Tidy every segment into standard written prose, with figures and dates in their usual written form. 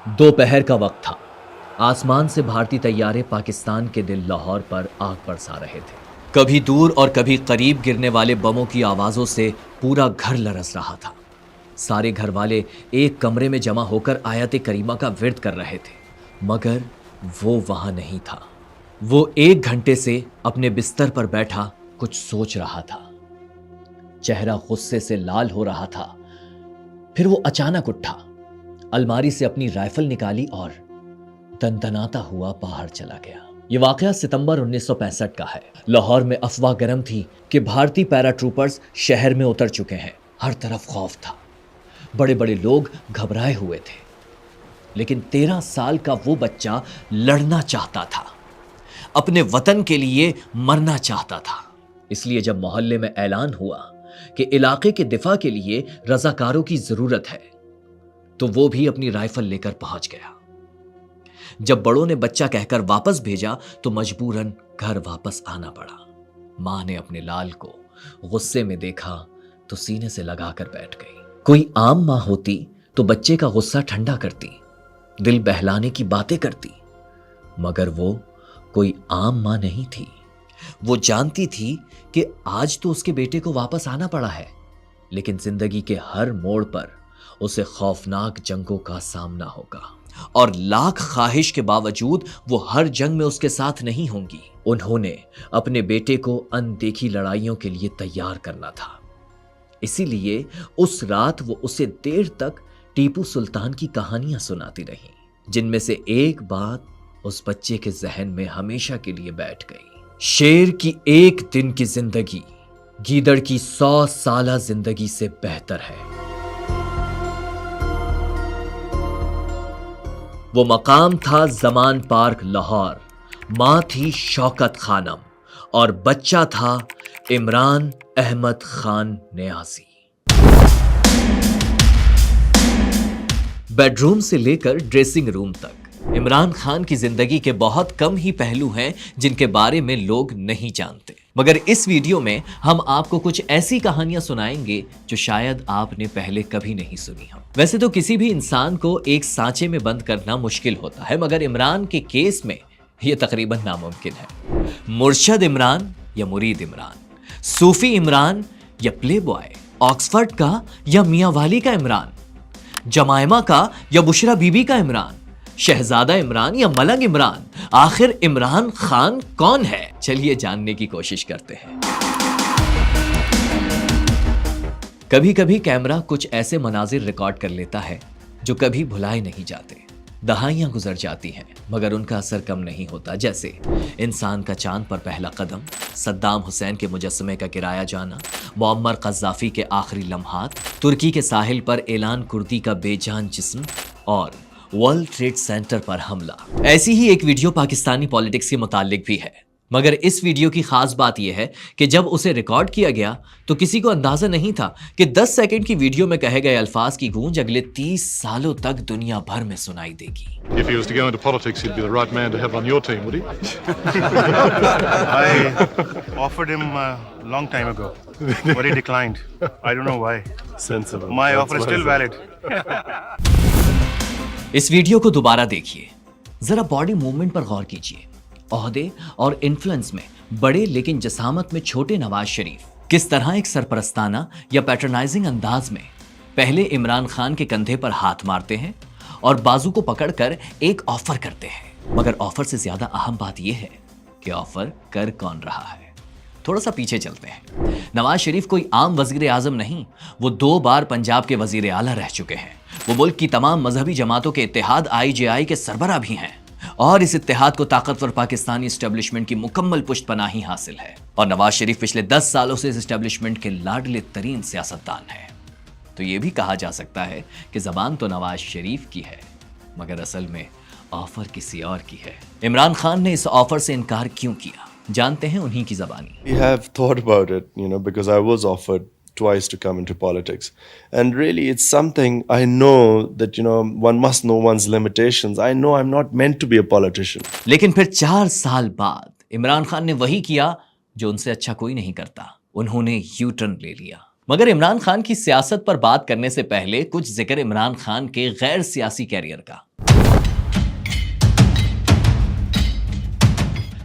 दोपहर का वक्त था। आसमान से भारतीय तैयारे पाकिस्तान के दिल लाहौर पर आग बरसा रहे थे। कभी दूर और कभी करीब गिरने वाले बमों की आवाजों से पूरा घर लरस रहा था। सारे घर वाले एक कमरे में जमा होकर आयत करीमा का विर्द कर रहे थे, मगर वो वहां नहीं था। वो 1 घंटे से अपने बिस्तर पर बैठा कुछ सोच रहा था। चेहरा गुस्से से लाल हो रहा था। फिर वो अचानक उठा, अलमारी से अपनी राइफल निकाली और दनदनाता हुआ बाहर चला गया। ये वाकया सितंबर 1965 का है। लाहौर में अफवाह गर्म थी कि भारतीय पैराट्रूपर्स शहर में उतर चुके हैं। हर तरफ खौफ था, बड़े बड़े लोग घबराए हुए थे। लेकिन 13 साल का वो बच्चा लड़ना चाहता था, अपने वतन के लिए मरना चाहता था। इसलिए जब मोहल्ले में ऐलान हुआ कि इलाके के दिफा के लिए रजाकारों की जरूरत है, तो वो भी अपनी राइफल लेकर पहुंच गया। जब बड़ों ने बच्चा कहकर वापस भेजा तो मजबूरन घर वापस आना पड़ा। मां ने अपने लाल को गुस्से में देखा तो सीने से लगाकर बैठ गई। कोई आम मां होती तो बच्चे का गुस्सा ठंडा करती, दिल बहलाने की बातें करती, मगर वो कोई आम मां नहीं थी। वो जानती थी कि आज तो उसके बेटे को वापस आना पड़ा है, लेकिन जिंदगी के हर मोड़ पर उसे खौफनाक जंगों का सामना होगा और लाख ख्वाहिश के बावजूद वो हर जंग में उसके साथ नहीं होंगी। उन्होंने अपने बेटे को अनदेखी लड़ाइयों के लिए तैयार करना था। इसीलिए उस रात वो उसे देर तक टीपू सुल्तान की कहानियां सुनाती रही, जिनमें से एक बात उस बच्चे के जहन में हमेशा के लिए बैठ गई। शेर की 1 दिन की जिंदगी गीदड़ की 100 साला जिंदगी से बेहतर है। वो मकाम था जमान पार्क लाहौर, मां थी शौकत खानम और बच्चा था इमरान अहमद खान नियाजी। बेडरूम से लेकर ड्रेसिंग रूम तक इमरान खान की जिंदगी के बहुत कम ही पहलू हैं जिनके बारे में लोग नहीं जानते, मगर इस वीडियो में हम आपको कुछ ऐसी कहानियां सुनाएंगे जो शायद आपने पहले कभी नहीं सुनी हो। वैसे तो किसी भी इंसान को एक सांचे में बंद करना मुश्किल होता है, मगर इमरान के केस में यह तकरीबन नामुमकिन है। मुर्शद इमरान या मुरीद इमरान, सूफी इमरान या प्ले बॉय, ऑक्सफर्ड का या मियां वाली का इमरान, जमायमा का या बुशरा बीबी का इमरान, शहजादा इमरान या मलंग इमरान, आखिर इमरान खान कौन है? चलिए जानने की कोशिश करते हैं। कभी कभी कैमरा कुछ ऐसे मनाजिर रिकॉर्ड कर लेता है जो कभी भुलाए नहीं जाते। दहाइयां गुजर जाती हैं मगर उनका असर कम नहीं होता, जैसे इंसान का चांद पर पहला कदम, सद्दाम हुसैन के मुजस्समे का गिराया जाना, मुअम्मर कज़्ज़ाफ़ी के आखिरी लम्हात, तुर्की के साहिल पर एलान कुर्दी का बेजान जिस्म और वर्ल्ड ट्रेड सेंटर पर हमला। ऐसी ही एक वीडियो पाकिस्तानी पॉलिटिक्स के मुतालिक भी है, मगर इस वीडियो की खास बात यह है कि जब उसे रिकॉर्ड किया गया तो किसी को अंदाजा नहीं था कि 10 सेकंड की वीडियो में कहे गए अल्फाज की गूंज अगले 30 सालों तक दुनिया भर में सुनाई देगी। If he was to go into politics, he'd be the right man to have on your team, would he? I offered him a long time ago, but he declined. I don't know why. Sensible. My offer is still valid. इस video को दोबारा देखिए, जरा body movement पर गौर कीजिए। ओहदे और influence में बड़े लेकिन जसामत में छोटे नवाज शरीफ किस तरह एक सरपरस्ताना या पैटर्नाइजिंग अंदाज में पहले इमरान खान के कंधे पर हाथ मारते हैं और बाजू को पकड़कर एक ऑफर करते हैं। मगर ऑफर से ज्यादा अहम बात यह है कि ऑफर कर कौन रहा है। थोड़ा सा पीछे चलते हैं। नवाज शरीफ कोई आम वजीर आजम नहीं, वो 2 बार पंजाब के वजीर आला रह चुके हैं। वो मुल्क की तमाम मजहबी जमातों के इत्तेहाद IJI के सरबराह भी हैं और इस इत्तेहाद को ताकतवर पाकिस्तानी एस्टेब्लिशमेंट की मुकम्मल पुष्टपनाही हासिल है। और नवाज शरीफ पिछले 10 सालों से इस एस्टेब्लिशमेंट के लाडले तरीन सियासतदान है। तो ये भी कहा जा सकता है कि जबान तो नवाज शरीफ की है, मगर असल में ऑफर किसी और की है। इमरान खान ने इस ऑफर से इनकार क्यों किया, जानते हैं उन्हीं की जबानी। We have thought about it, because I was offered twice to come into politics. And really, it's something I know that, one must know one's limitations. I know I'm not meant to be a politician. लेकिन फिर 4 साल बाद इमरान खान ने वही किया जो उनसे अच्छा कोई नहीं करता। उन्होंने यू टर्न ले लिया। मगर इमरान खान की सियासत पर बात करने से पहले कुछ जिक्र इमरान खान के गैर सियासी कैरियर का।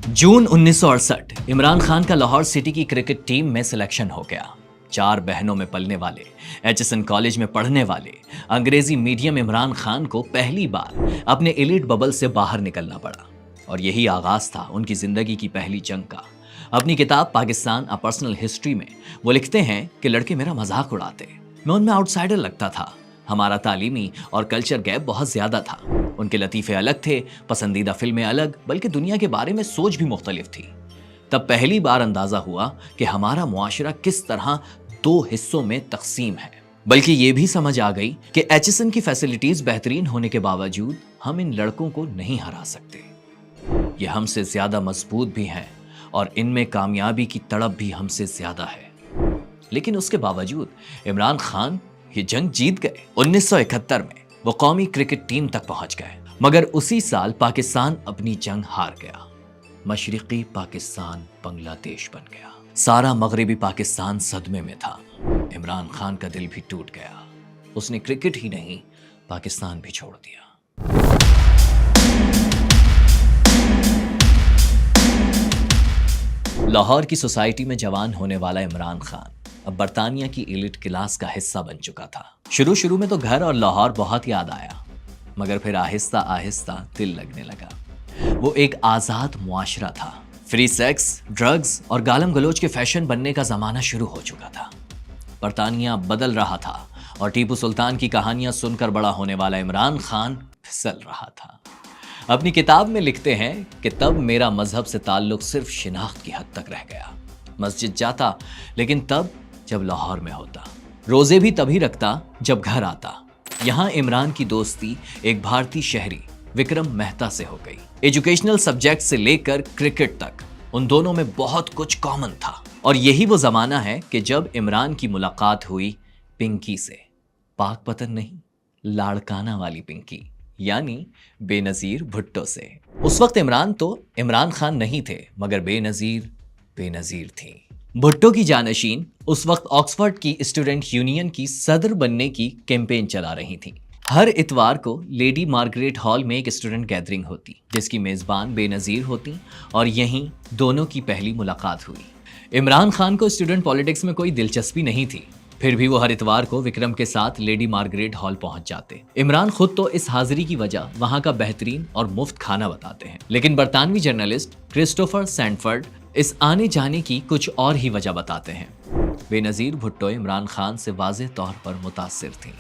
जून 1968 इमरान खान का लाहौर सिटी की क्रिकेट टीम में सिलेक्शन हो गया। 4 बहनों में पलने वाले, एचएसएन कॉलेज में पढ़ने वाले अंग्रेजी मीडियम इमरान खान को पहली बार अपने एलिट बबल से बाहर निकलना पड़ा और यही आगाज था उनकी जिंदगी की पहली जंग का। अपनी किताब पाकिस्तान अ पर्सनल हिस्ट्री में वो लिखते हैं कि लड़के मेरा मजाक उड़ाते, मैं उनमें आउटसाइडर लगता था, हमारा तालीमी और कल्चर गैप बहुत ज्यादा था, उनके लतीफ़े अलग थे, पसंदीदा फिल्में अलग, बल्कि दुनिया के बारे में सोच भी मुख्तलिफ थी। तब पहली बार अंदाजा हुआ कि हमारा मुआशरा किस तरह 2 हिस्सों में तकसीम है। बल्कि ये भी समझ आ गई कि एचएसएन की फैसिलिटीज बेहतरीन होने के बावजूद हम इन लड़कों को नहीं हरा सकते। ये हमसे ज्यादा मजबूत भी हैं और इनमें कामयाबी की तड़प भी हमसे ज्यादा है। लेकिन उसके बावजूद इमरान खान ये जंग जीत गए। 1971 में वो कौमी क्रिकेट टीम तक पहुंच गए, मगर उसी साल पाकिस्तान अपनी जंग हार गया। मशरिकी पाकिस्तान बांग्लादेश बन गया। सारा मगरिबी पाकिस्तान सदमे में था। इमरान खान का दिल भी टूट गया। उसने क्रिकेट ही नहीं, पाकिस्तान भी छोड़ दिया। लाहौर की सोसाइटी में जवान होने वाला इमरान खान अब बरतानिया की एलिट क्लास का हिस्सा बन चुका था। शुरू में तो घर और लाहौर बहुत याद आया, मगर फिर आहिस्ता आहिस्ता दिल लगने लगा। वो एक आज़ाद मुआशरा था। फ्री सेक्स, ड्रग्स और गालम गलोच के फैशन बनने का ज़माना शुरू हो चुका था। बरतानिया बदल रहा था और टीपू सुल्तान की कहानियां सुनकर बड़ा होने वाला इमरान खान फिसल रहा था। अपनी किताब में लिखते हैं कि तब मेरा मजहब से ताल्लुक सिर्फ शिनाख्त की हद तक रह गया। मस्जिद जाता, लेकिन तब जब लाहौर में होता। रोजे भी तभी रखता जब घर आता। यहाँ इमरान की दोस्ती एक भारतीय शहरी विक्रम मेहता से हो गई। एजुकेशनल सब्जेक्ट से लेकर क्रिकेट तक उन दोनों में बहुत कुछ कॉमन था। और यही वो जमाना है कि जब इमरान की मुलाकात हुई पिंकी से। पाक पतन नहीं, लाड़काना वाली पिंकी, यानी बेनजीर भुट्टो से। उस वक्त इमरान तो इमरान खान नहीं थे, मगर बेनजीर थी। भुट्टो की जानशीन उस वक्त ऑक्सफोर्ड की स्टूडेंट यूनियन की सदर बनने की कैंपेन चला रही थी। हर इतवार को लेडी मार्गरेट हॉल में एक स्टूडेंट गैदरिंग होती, जिसकी मेजबान बेनजीर होती, और यहीं दोनों की पहली मुलाकात हुई। इमरान खान को स्टूडेंट पॉलिटिक्स में कोई दिलचस्पी नहीं थी, फिर भी वो हर इतवार को विक्रम के साथ लेडी मार्गरेट हॉल पहुंच जाते। इमरान खुद तो इस हाजिरी की वजह वहां का बेहतरीन और मुफ्त खाना बताते हैं, लेकिन बरतानवी जर्नलिस्ट क्रिस्टोफर सैंडफर्ड इस आने जाने की कुछ और ही वजह बताते हैं। बेनजीर भुट्टो इमरान खान से वाज़ेह तौर पर मुतासिर थीं,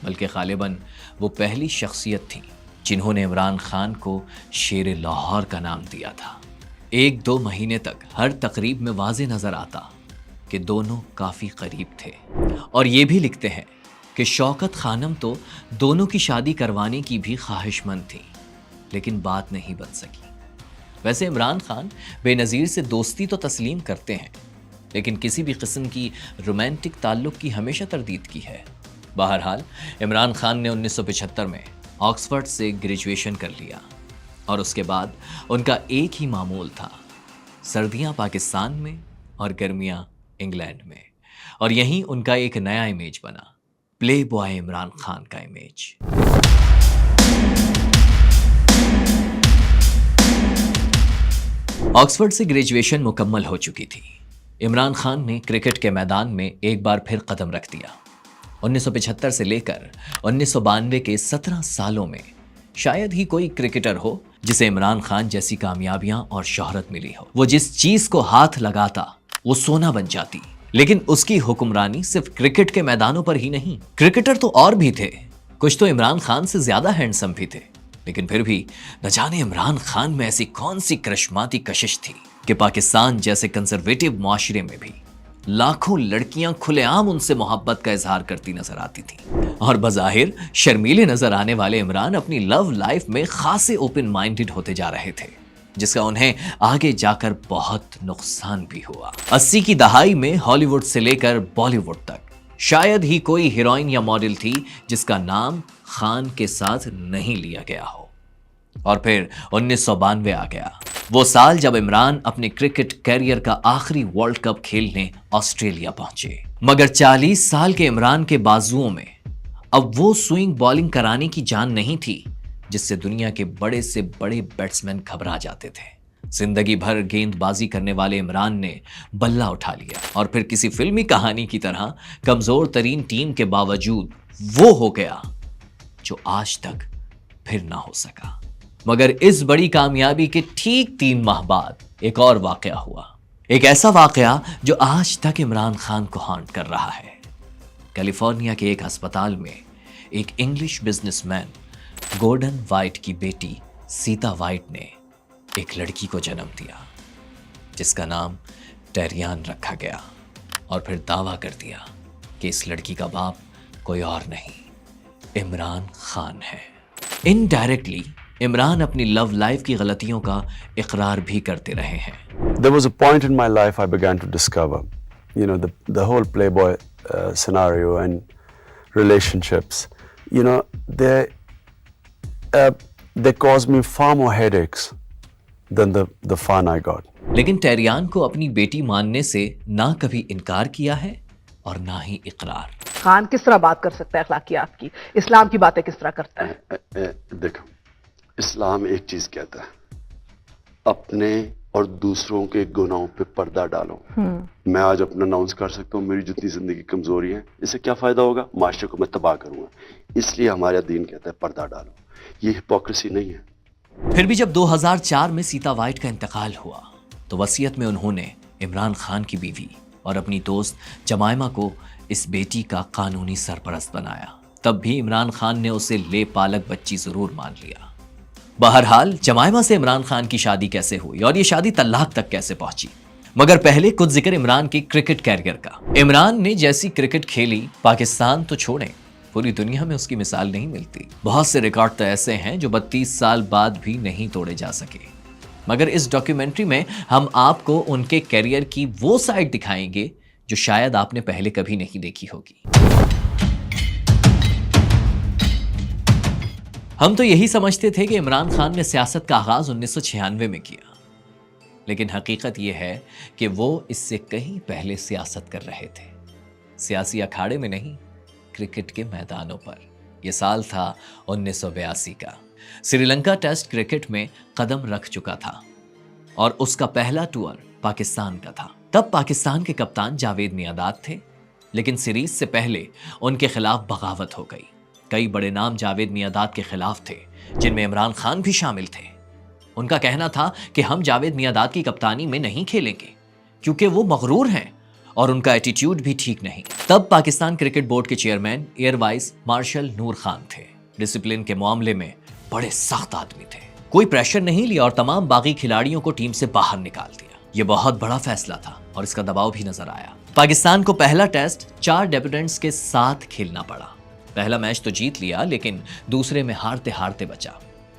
बल्कि गालिबन वो पहली शख्सियत थी जिन्होंने इमरान खान को शेर लाहौर का नाम दिया था। 1-2 महीने तक हर तकरीब में वाज़ेह नजर आता कि दोनों काफ़ी करीब थे। और ये भी लिखते हैं कि शौकत खानम तो दोनों की शादी करवाने की भी ख्वाहिशमंद थी, लेकिन बात नहीं बन सकी। वैसे इमरान खान बेनजीर से दोस्ती तो तस्लीम करते हैं, लेकिन किसी भी किस्म की रोमांटिक ताल्लुक की हमेशा तरदीद की है। बहरहाल इमरान खान ने 1975 में ऑक्सफोर्ड से ग्रेजुएशन कर लिया और उसके बाद उनका एक ही मामूल था, सर्दियां पाकिस्तान में और गर्मियां इंग्लैंड में। और यहीं उनका एक नया इमेज बना, प्ले बॉय इमरान खान का इमेज। ऑक्सफोर्ड से ग्रेजुएशन मुकम्मल हो चुकी थी। इमरान खान ने क्रिकेट के मैदान में एक बार फिर कदम रख दिया। 1975 से लेकर 1992 के 17 सालों में शायद ही कोई क्रिकेटर हो जिसे इमरान खान जैसी कामयाबियां और शोहरत मिली हो। वो जिस चीज को हाथ लगाता वो सोना बन जाती। लेकिन उसकी हुक्मरानी सिर्फ क्रिकेट के मैदानों पर ही नहीं, क्रिकेटर तो और भी थे, कुछ तो इमरान खान से ज्यादा हैंडसम भी थे। लेकिन फिर भी न जाने इमरान खान में ऐसी कौन सी करिश्माती कशिश थी कि पाकिस्तान जैसे कंजर्वेटिव मुआशरे में भी लाखों लड़कियां खुलेआम उनसे मोहब्बत का इजहार करती नजर आती थी। और बज़ाहिर शर्मीले नजर आने वाले इमरान अपनी लव लाइफ में खासे ओपन माइंडेड होते जा रहे थे, जिसका उन्हें आगे जाकर बहुत नुकसान भी हुआ। 80 की दहाई में हॉलीवुड से लेकर बॉलीवुड तक शायद ही कोई हीरोइन या मॉडल थी जिसका नाम खान के साथ नहीं लिया गया हो। और फिर 1992 आ गया, वो साल जब इमरान अपने क्रिकेट कैरियर का आखिरी वर्ल्ड कप खेलने ऑस्ट्रेलिया पहुंचे। मगर 40 साल के इमरान के बाजुओं में अब वो स्विंग बॉलिंग कराने की जान नहीं थी जिससे दुनिया के बड़े से बड़े बैट्समैन घबरा जाते थे। जिंदगी भर गेंदबाजी करने वाले इमरान ने बल्ला उठा लिया और फिर किसी फिल्मी कहानी की तरह कमजोर तरीन टीम के बावजूद वो हो गया जो आज तक फिर ना हो सका। मगर इस बड़ी कामयाबी के ठीक 3 माह बाद एक और वाकया हुआ, एक ऐसा वाकया जो आज तक इमरान खान को हॉन्ट कर रहा है। कैलिफोर्निया के एक अस्पताल में एक इंग्लिश बिजनेसमैन गॉर्डन वाइट की बेटी सीता वाइट ने एक लड़की को जन्म दिया जिसका नाम टेरियान रखा गया और फिर दावा कर दिया कि इस लड़की का बाप कोई और नहीं, इमरान खान है। इनडायरेक्टली इमरान अपनी लव लाइफ की गलतियों का इकरार भी करते रहे हैं। There was a point in my life I began to discover, the whole Playboy scenario and relationships, they caused me far more headaches than the fun I got. लेकिन टेरियान को अपनी बेटी मानने से ना कभी इनकार किया है और ना ही इकरार। खान किस तरह बात कर सकता है अखलाकियात की, इस्लाम की बातें किस तरह करता है? देखो, इस्लाम एक चीज कहता है, अपने और दूसरों के गुनाहों पे पर्दा डालो। मैं आज अपना अनाउंस कर सकता हूँ मेरी जितनी जिंदगी कमजोरी है, इससे क्या फायदा होगा? माशरे को मैं तबाह करूंगा। इसलिए हमारा दीन कहता है पर्दा डालो। ये हिपोक्रेसी नहीं है। फिर भी जब 2004 में सीता वाइट का इंतकाल हुआ तो वसीयत में उन्होंने इमरान खान की बीवी और अपनी दोस्त जमाइमा को इस बेटी का कानूनी सरपरस्त बनाया। तब भी इमरान खान ने उसे ले पालक बच्ची जरूर मान लिया। बहरहाल जमाइमा से इमरान खान की शादी कैसे हुई और ये शादी तलाक तक कैसे पहुंची, मगर पहले कुछ जिक्र इमरान की क्रिकेट कैरियर का। इमरान ने जैसी क्रिकेट खेली, पाकिस्तान तो छोड़ें, पूरी दुनिया में उसकी मिसाल नहीं मिलती। बहुत से रिकॉर्ड तो ऐसे हैं जो 32 साल बाद भी नहीं तोड़े जा सके। मगर इस डॉक्यूमेंट्री में हम आपको उनके कैरियर की वो साइड दिखाएंगे जो शायद आपने पहले कभी नहीं देखी होगी। हम तो यही समझते थे कि इमरान खान ने सियासत का आगाज 1996 में किया, लेकिन हकीकत यह है कि वो इससे कहीं पहले सियासत कर रहे थे। सियासी अखाड़े में नहीं, क्रिकेट के मैदानों पर। यह साल था 1982 का। श्रीलंका टेस्ट क्रिकेट में कदम रख चुका था और उसका पहला टूर पाकिस्तान का था। तब पाकिस्तान के कप्तान जावेद मियांदाद थे, लेकिन सीरीज से पहले उनके खिलाफ बगावत हो गई। कई बड़े नाम जावेद मियांदाद के खिलाफ थे, जिनमें इमरान खान भी शामिल थे। उनका कहना था कि हम जावेद मियांदाद की कप्तानी में नहीं खेलेंगे क्योंकि वो मगरूर हैं और उनका एटीट्यूड भी ठीक नहीं। तब पाकिस्तान क्रिकेट बोर्ड के चेयरमैन एयर वाइस मार्शल नूर खान थे। डिसिप्लिन के मामले में बड़े सख्त आदमी थे। कोई प्रेशर नहीं लिया और तमाम बागी खिलाड़ियों को टीम से बाहर निकाल दिया। यह बहुत बड़ा फैसला था और इसका दबाव भी नजर आया। पाकिस्तान को पहला टेस्ट 4 डेब्यूटेंट्स के साथ खेलना पड़ा। पहला मैच तो जीत लिया, लेकिन दूसरे में हारते हारते बचा।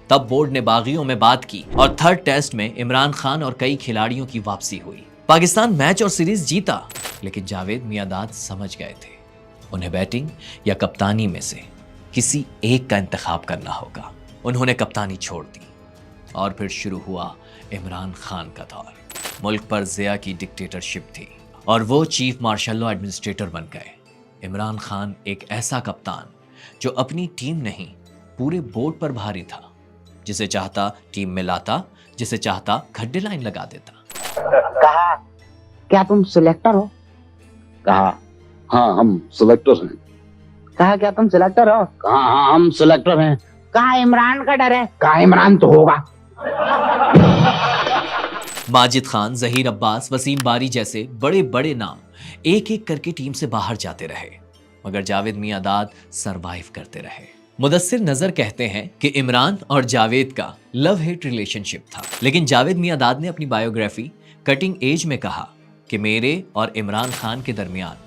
तब बोर्ड ने बागियों में बात की और 3rd टेस्ट में इमरान खान और कई खिलाड़ियों की वापसी हुई। पाकिस्तान मैच और सीरीज जीता, लेकिन जावेद मियांदाद समझ गए थे उन्हें बैटिंग या कप्तानी में से किसी एक का इंतखाब करना होगा। उन्होंने कप्तानी छोड़ दी और फिर शुरू हुआ इमरान खान का दौर। मुल्क पर ज़िया की डिक्टेटरशिप थी और वो चीफ मार्शल लॉ एडमिनिस्ट्रेटर बन गए। इमरान खान एक ऐसा कप्तान जो अपनी टीम नहीं पूरे बोर्ड पर भारी था, जिसे चाहता टीम में लाता, जिसे चाहता खड्डे लाइन लगा देता। कहा, क्या तुम सिलेक्टर हो? कहा, हाँ हम सिलेक्टर हैं। कहा, क्या तुम सिलेक्टर हो? कहा, हाँ हम सिलेक्टर हैं। कहा, इमरान का डर है? कहा, इमरान तो होगा। माजिद खान, जहीर अब्बास, वसीम बारी जैसे बड़े बड़े नाम एक एक करके टीम से बाहर जाते रहे, मगर जावेद मियांदाद सरवाइव करते रहे। मुदस्सिर नजर कहते हैं कि इमरान और जावेद का लव हेट रिलेशनशिप था, लेकिन जावेद मियांदाद ने अपनी बायोग्राफी कटिंग एज में कहा कि मेरे और इमरान खान के दरमियान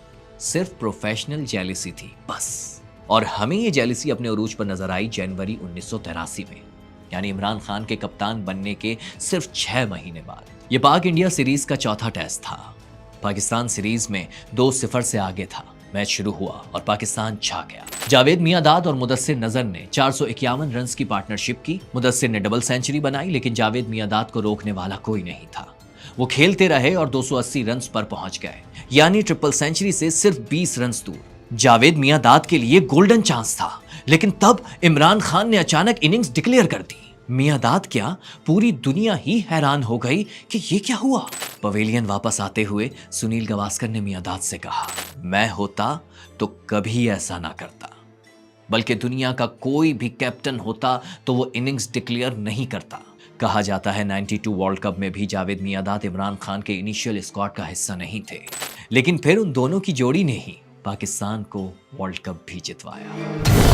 सिर्फ प्रोफेशनल जेलिसी थी बस। और हमें ये जेलिसी अपने उरूज पर नजर आई जनवरी 1983 में, यानी इमरान खान के कप्तान बनने के सिर्फ 6 महीने बाद। ये पाक इंडिया सीरीज का चौथा टेस्ट था। पाकिस्तान सीरीज में 2-0 से आगे था। मैच शुरू हुआ और पाकिस्तान छा गया। जावेद मियांदाद और मुदस्सिर नजर ने 451 रन की पार्टनरशिप की। मुदस्सिर ने डबल सेंचुरी बनाई, लेकिन जावेद मियांदाद को रोकने वाला कोई नहीं था। वो खेलते रहे और 280 रन पर पहुंच गए, यानी ट्रिपल सेंचुरी से सिर्फ 20 रन दूर। जावेद मियांदाद के लिए गोल्डन चांस था, लेकिन तब इमरान खान ने अचानक इनिंग्स डिक्लेयर कर दी। मियां दाद क्या, पूरी दुनिया ही हैरान हो गई कि ये क्या हुआ। पवेलियन वापस आते हुए सुनील गावस्कर ने मियां दाद से कहा, मैं होता तो कभी ऐसा ना करता, बल्कि दुनिया का कोई भी कैप्टन होता तो वो इनिंग्स डिक्लेयर नहीं करता। कहा जाता है 92 वर्ल्ड कप में भी जावेद मियांदाद इमरान खान के इनिशियल स्क्वाड का हिस्सा नहीं थे, लेकिन फिर उन दोनों की जोड़ी ने ही पाकिस्तान को वर्ल्ड कप भी जितवाया।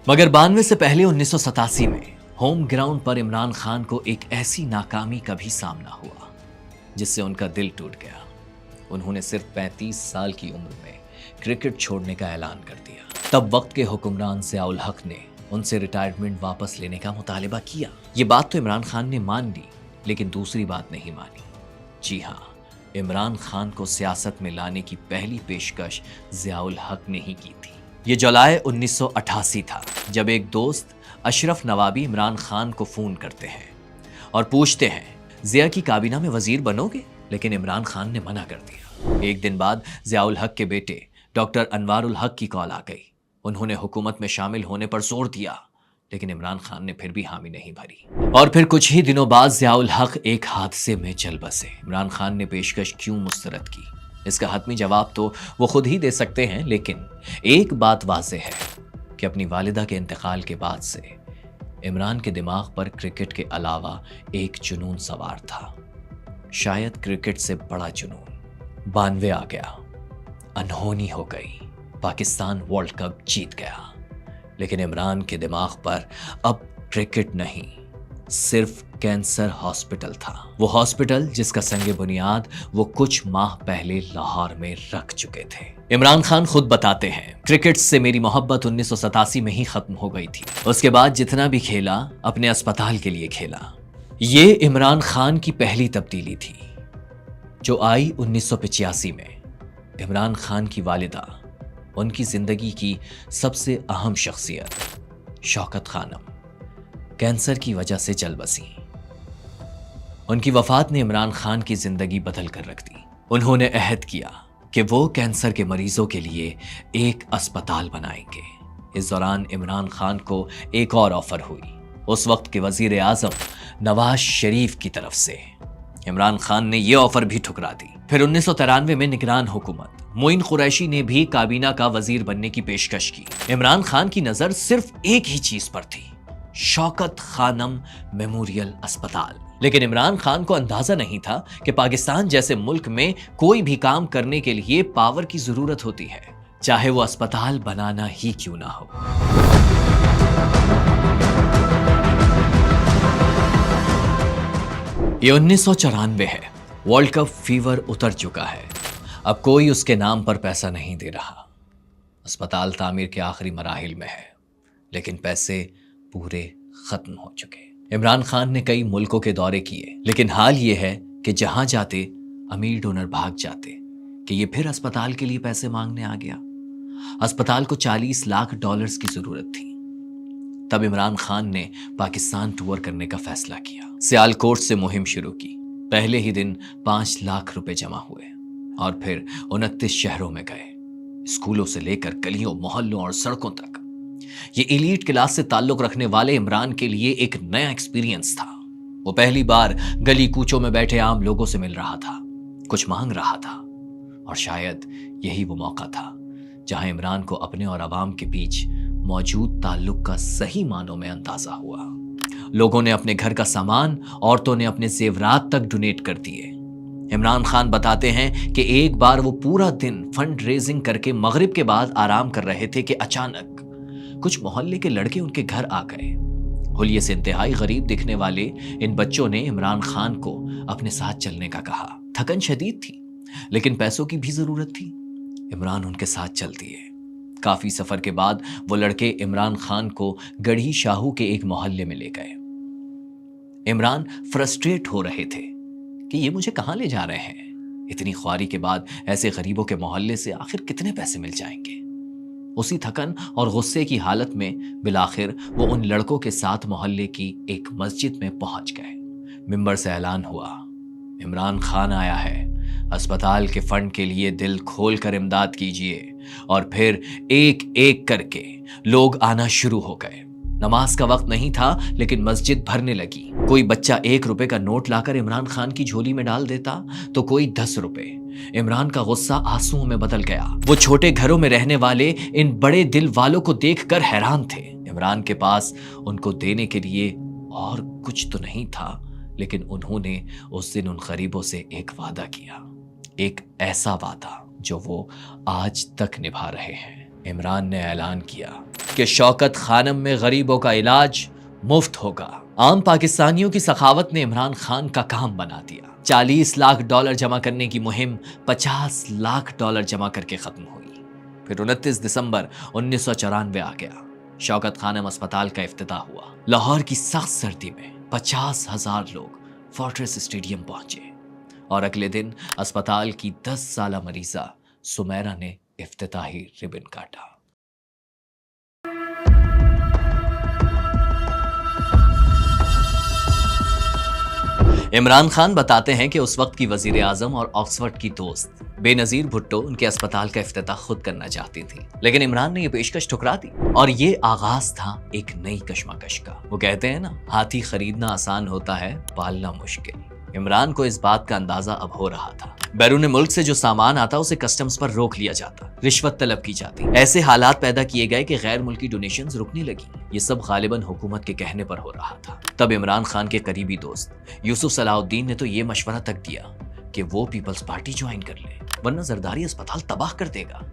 मगर 92 से पहले 1987 में होम ग्राउंड पर इमरान खान को एक ऐसी नाकामी का भी सामना हुआ जिससे उनका दिल टूट गया। उन्होंने सिर्फ 35 साल की उम्र में क्रिकेट छोड़ने का ऐलान कर दिया। तब वक्त के हुक्मरान ज़ियाउल हक ने उनसे रिटायरमेंट वापस लेने का मुतालिबा किया। ये बात तो इमरान खान ने मान ली, लेकिन दूसरी बात नहीं मानी। जी हाँ, इमरान खान को सियासत में लाने की पहली पेशकश ज़ियाउल हक ने ही की थी। ये जुलाई 1988 था, जब एक दोस्त अशरफ नवाबी इमरान खान को फोन करते हैं और पूछते हैं, ज़िया की काबीना में वजीर बनोगे? लेकिन इमरान खान ने मना कर दिया। एक दिन बाद ज़ियाउल हक के बेटे डॉक्टर अनवारुल हक की कॉल आ गई। उन्होंने हुकूमत में शामिल होने पर जोर दिया, लेकिन इमरान खान ने फिर भी हामी नहीं भरी। और फिर कुछ ही दिनों बाद ज़ियाउल हक एक हादसे में चल बसे। इमरान खान ने पेशकश क्यों मुस्तरद की, इसका हतमी जवाब तो वो खुद ही दे सकते हैं, लेकिन एक बात वाज़ेह है कि अपनी वालिदा के इंतकाल के बाद से इमरान के दिमाग पर क्रिकेट के अलावा एक जुनून सवार था, शायद क्रिकेट से बड़ा जुनून। 92 आ गया, अनहोनी हो गई, पाकिस्तान वर्ल्ड कप जीत गया, लेकिन इमरान के दिमाग पर अब क्रिकेट नहीं, सिर्फ कैंसर हॉस्पिटल था। वो हॉस्पिटल जिसका संगे बुनियाद वो कुछ माह पहले लाहौर में रख चुके थे। इमरान खान खुद बताते हैं, क्रिकेट से मेरी मोहब्बत 1987 में ही खत्म हो गई थी। उसके बाद जितना भी खेला अपने अस्पताल के लिए खेला। ये इमरान खान की पहली तब्दीली थी जो आई 1985 में। इमरान खान की वालिदा, उनकी जिंदगी की सबसे अहम शख्सियत शौकत खानम, कैंसर की वजह से चल बसी। उनकी वफात ने इमरान खान की जिंदगी बदल कर रख दी। उन्होंने अहद किया कि वो कैंसर के मरीजों के लिए एक अस्पताल बनाएंगे। इस दौरान इमरान खान को एक और ऑफर हुई, उस वक्त के वजीर आजम नवाज शरीफ की तरफ से। इमरान खान ने यह ऑफर भी ठुकरा दी। फिर 1993 में निगरान हुकूमत मोइन कुरैशी ने भी काबीना का वजीर बनने की पेशकश की। इमरान खान की नजर सिर्फ एक ही चीज पर थी, शौकत खानम मेमोरियल अस्पताल। लेकिन इमरान खान को अंदाजा नहीं था कि पाकिस्तान जैसे मुल्क में कोई भी काम करने के लिए पावर की जरूरत होती है, चाहे वो अस्पताल बनाना ही क्यों ना हो। ये 1994 है, वर्ल्ड कप फीवर उतर चुका है। अब कोई उसके नाम पर पैसा नहीं दे रहा। अस्पताल तामीर के आखिरी मराहिल में है, लेकिन पैसे पूरे खत्म हो चुके। इमरान खान ने कई मुल्कों के दौरे किए, लेकिन हाल ये है कि जहां जाते अमीर डोनर भाग जाते कि ये फिर अस्पताल के लिए पैसे मांगने आ गया। अस्पताल को $40 लाख की जरूरत थी। तब इमरान खान ने पाकिस्तान टूर करने का फैसला किया। सियालकोट से मुहिम शुरू की। पहले ही दिन 5 लाख रुपए जमा हुए और फिर 29 शहरों में गए, स्कूलों से लेकर गलियों, मोहल्लों और सड़कों तक। ये एलीट क्लास से ताल्लुक रखने वाले इमरान के लिए एक नया एक्सपीरियंस था। वो पहली बार गली कूचों में बैठे आम लोगों से मिल रहा था, कुछ मांग रहा था, और शायद यही वो मौका था जहां इमरान को अपने और अवाम के बीच मौजूद ताल्लुक का सही मानों में अंदाजा हुआ। लोगों ने अपने घर का सामान, औरतों ने अपने जेवरात तक डोनेट कर दिए। इमरान खान बताते हैं कि एक बार वो पूरा दिन फंड रेजिंग करके मगरिब के बाद आराम कर रहे थे कि अचानक कुछ मोहल्ले के लड़के उनके घर आ गए। हुलिये से इंतहाई गरीब दिखने वाले इन बच्चों ने इमरान खान को अपने साथ चलने का कहा। थकन शदीद थी, लेकिन पैसों की भी जरूरत थी। इमरान उनके साथ चल दिए। काफी सफर के बाद वो लड़के इमरान खान को गढ़ी शाहू के एक मोहल्ले में ले गए। इमरान फ्रस्ट्रेट हो रहे थे कि ये मुझे कहां ले जा रहे हैं। इतनी ख्वारी के बाद ऐसे गरीबों के मोहल्ले से आखिर कितने पैसे मिल जाएंगे। उसी थकन और गुस्से की हालत में बिलाखिर वो उन लड़कों के साथ मोहल्ले की एक मस्जिद में पहुंच गए। मिंबर से ऐलान हुआ, इमरान खान आया है, अस्पताल के फंड के लिए दिल खोल कर इमदाद कीजिए। और फिर एक एक करके लोग आना शुरू हो गए। नमाज का वक्त नहीं था लेकिन मस्जिद भरने लगी। कोई बच्चा 1 रुपए का नोट लाकर इमरान खान की झोली में डाल देता तो कोई 10 रुपए। इमरान का गुस्सा आंसुओं में बदल गया। वो छोटे घरों में रहने वाले इन बड़े दिल वालों को देखकर हैरान थे। इमरान के पास उनको देने के लिए और कुछ तो नहीं था, लेकिन उन्होंने उस दिन उन गरीबों से एक वादा किया, एक ऐसा वादा जो वो आज तक निभा रहे हैं। इमरान ने ऐलान किया कि शौकत खानम में गरीबों का इलाज मुफ्त होगा। आम पाकिस्तानियों की सखावत ने इमरान खान का काम बना दिया। $40 लाख जमा करने की मुहिम $50 लाख जमा करके खत्म हुई। फिर 29 दिसंबर 1994 आ गया। शौकत खानम अस्पताल का इफ्तिताह हुआ। लाहौर की सख्त सर्दी में 50,000 लोग फोर्ट्रेस स्टेडियम पहुंचे और अगले दिन अस्पताल की 10 साला मरीजा सुमेरा ने इफ्तिताही रिबन काटा। इमरान खान बताते हैं कि उस वक्त की वजीर आजम और ऑक्सफोर्ड की दोस्त बेनजीर भुट्टो उनके अस्पताल का इफ्तिताह खुद करना चाहती थी, लेकिन इमरान ने यह पेशकश ठुकरा दी और ये आगाज था एक नई कशमकश का। वो कहते हैं ना, हाथी खरीदना आसान होता है, पालना मुश्किल। इमरान को इस बात का अंदाजा अब हो रहा था। बैरून मुल्क से जो सामान आता उसे कस्टम्स पर रोक लिया जाता, रिश्वत तलब की जाती। ऐसे हालात पैदा किए गए कि गैर मुल्की डोनेशंस रुकने लगी। ये सब गालिबन हुकूमत के कहने पर हो रहा था। तब इमरान खान के करीबी दोस्त यूसुफ सलाहुद्दीन ने तो ये मशवरा तक दिया कि वो पीपल्स पार्टी ज्वाइन कर ले, वरना जरदारी अस्पताल तबाह कर देगा।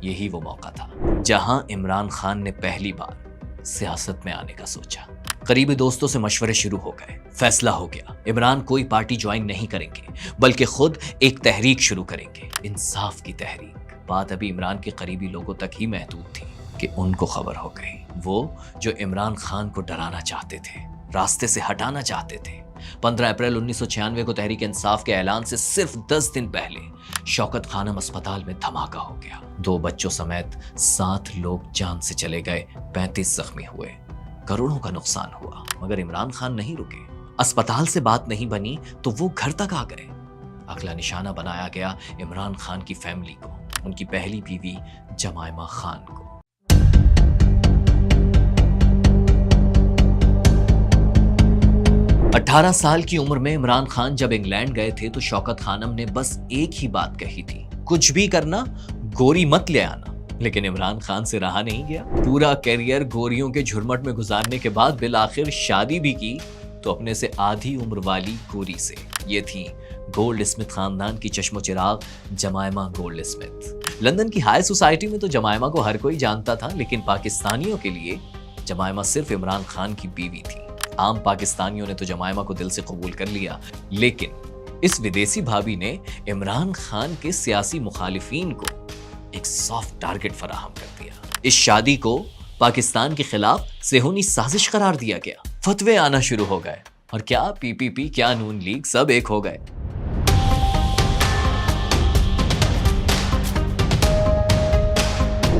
यही वो मौका था जहां इमरान खान ने पहली बार सियासत में आने का सोचा। करीबी दोस्तों से मशवरे शुरू हो गए। फैसला हो गया, इमरान कोई पार्टी ज्वाइन नहीं करेंगे, बल्कि खुद एक तहरीक शुरू करेंगे, इंसाफ की तहरीक। बात अभी इमरान के करीबी लोगों तक ही महदूद थी कि उनको खबर हो गई। वो जो इमरान खान को डराना चाहते थे, रास्ते से हटाना चाहते थे। 15 अप्रैल 1996 को तहरीक इंसाफ के ऐलान से सिर्फ 10 दिन पहले शौकत खानम अस्पताल में धमाका हो गया। 2 बच्चों समेत 7 लोग जान से चले गए, 35 जख्मी हुए, करोड़ों का नुकसान हुआ। मगर इमरान खान नहीं रुके। अस्पताल से बात नहीं बनी तो वो घर तक आ गए। अगला निशाना बनाया गया इमरान खान की फैमिली को, उनकी पहली बीवी जमायमा खान को। अठारह साल की उम्र में इमरान खान जब इंग्लैंड गए थे तो शौकत खानम ने बस एक ही बात कही थी, कुछ भी करना गोरी मत ले आना। लेकिन इमरान खान से रहा नहीं गया। पूरा कैरियर गोरियों के झुरमट में गुजारने के बाद बिल आखिर शादी भी की तो अपने से आधी उम्र वाली गोरी से। ये थी गोल्ड स्मिथ खानदान की चश्मो चिराग जमायमा गोल्ड स्मिथ। लंदन की हाई सोसाइटी में तो जमायमा को हर कोई जानता था, लेकिन पाकिस्तानियों के लिए जमायमा सिर्फ इमरान खान की बीवी थी। आम पाकिस्तानियों ने तो जमायमा को दिल से कबूल कर लिया, लेकिन इस विदेशी भाभी ने इमरान खान के सियासी मुखालिफिन को एक सॉफ्ट टारगेट फराहम कर दिया। इस शादी को पाकिस्तान के खिलाफ सेहूनी साजिश करार दिया गया। फतवे आना शुरू हो गए और क्या पीपीपी, क्या नून लीग, सब एक हो गए।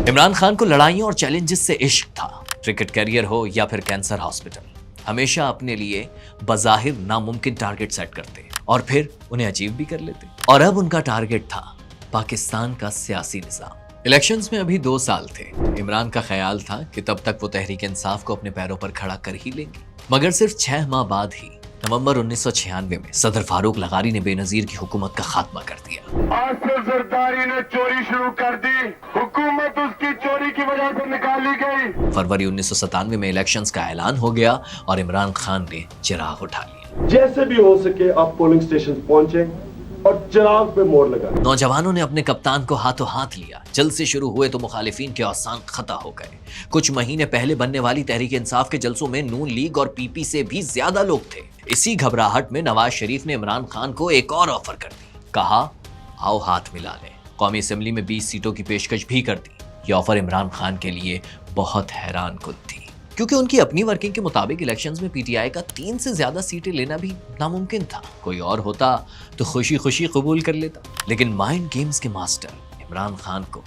इमरान खान को लड़ाइयों और चैलेंजेस से इश्क था। क्रिकेट करियर हो या फिर कैंसर हॉस्पिटल, हमेशा अपने लिए बज़ाहिर नामुमकिन टारगेट सेट करते और फिर उन्हें अचीव भी कर लेते। और अब उनका टारगेट था पाकिस्तान का सियासी निज़ाम। इलेक्शंस में अभी 2 साल थे। इमरान का ख्याल था कि तब तक वो तहरीक इंसाफ को अपने पैरों पर खड़ा कर ही लेंगे। मगर सिर्फ 6 माह बाद ही नवंबर 1996 में सदर फारूक लगारी ने बेनजीर की हुकूमत का खात्मा कर दिया। आज से जरदारी ने चोरी शुरू कर दी, हुकूमत उसकी चोरी की वजह से निकाली गई। फरवरी 1997 में इलेक्शंस का ऐलान हो गया और इमरान खान ने चिराग उठा लिया। जैसे भी हो सके आप पोलिंग स्टेशन पहुंचे और चिराग पे मोड़ लगा। नौजवानों ने अपने कप्तान को हाथों हाथ लिया। जलसे शुरू हुए तो मुखालिफिन के औसान खता हो गए। कुछ महीने पहले बनने वाली तहरीक इंसाफ के जलसों में नून लीग और पीपी से भी ज्यादा लोग थे। इसी घबराहट में नवाज शरीफ ने इमरान खान को एक और ऑफर कर दी। कहा, आओ हाथ मिला लें। कौमी असेंबली में 20 सीटों की पेशकश भी कर दी। यह ऑफर इमरान खान के लिए बहुत हैरान कुन थी, क्योंकि उनकी अपनी वर्किंग के मुताबिक इलेक्शंस में पीटीआई का 3 से ज्यादा सीटें लेना भी नामुमकिन था। कोई और होता तो खुशी खुशी कबूल कर लेता, लेकिन माइंड गेम्स के मास्टर इमरान खान को